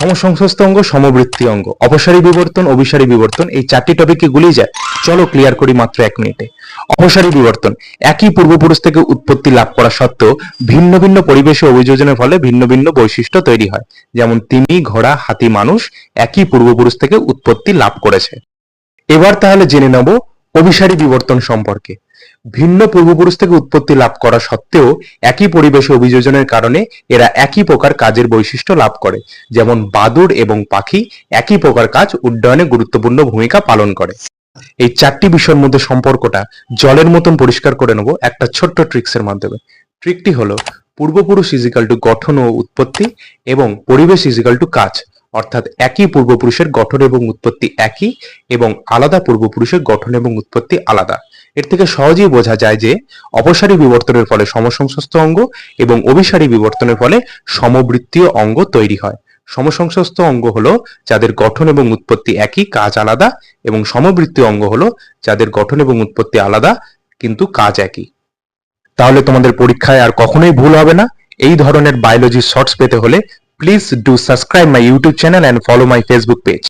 সমসংস্থ অঙ্গ, সমবৃত্তি অঙ্গ, অপসারী বিবর্তন, অভিসারী বিবর্তন, এই চারটি টপিককে গুলিয়ে যায়। চলো ক্লিয়ার করি মাত্র 1 মিনিটে। অপসারী বিবর্তন, একই পূর্বপুরুষ থেকে উৎপত্তি লাভ করা সত্ত্বেও ভিন্ন ভিন্ন পরিবেশে অভিযোজনের ফলে ভিন্ন ভিন্ন বৈশিষ্ট্য তৈরি হয়। যেমন তিমি, ঘোড়া, হাতি, মানুষ একই পূর্বপুরুষ থেকে উৎপত্তি লাভ করেছে। এবার তাহলে জেনে নেব অভিসারী বিবর্তন সম্পর্কে। ভিন্ন পূর্বপুরুষ থেকে উৎপত্তি লাভ করা সত্ত্বেও একই পরিবেশে অভিযোজনের কারণে এরা একই প্রকার কাজের বৈশিষ্ট্য লাভ করে। যেমন বাদুড় এবং পাখি একই প্রকার কাজ উড্ডয়নে গুরুত্বপূর্ণ ভূমিকা পালন করে। এই চারটি বিষয়ের মধ্যে সম্পর্কটা জলের মতন পরিষ্কার করে নেব একটা ছোট্ট ট্রিক্সের মাধ্যমে। ট্রিকটি হলো পূর্বপুরুষ ইজিক্যাল টু গঠন ও উৎপত্তি এবং পরিবেশ ইজিক্যাল টু কাজ। অর্থাৎ একই পূর্বপুরুষের গঠন এবং উৎপত্তি একই এবং আলাদা পূর্বপুরুষের গঠন এবং উৎপত্তি আলাদা। এর থেকে সহজেই বোঝা যায় যে অপসারী বিবর্তনের ফলে সমসংস্থ অঙ্গ এবং অভিসারী বিবর্তনের ফলে সমবৃত্তীয় অঙ্গ তৈরি হয়। সমসংস্থ অঙ্গ হলো যাদের গঠন এবং উৎপত্তি একই, কাজ আলাদা, এবং সমবৃত্তীয় অঙ্গ হলো যাদের গঠন এবং উৎপত্তি আলাদা কিন্তু কাজ একই। তাহলে তোমাদের পরীক্ষায় আর কখনোই ভুল হবে না। এই ধরনের বায়োলজি শর্টস পেতে হলে please do subscribe my YouTube channel and follow my Facebook page.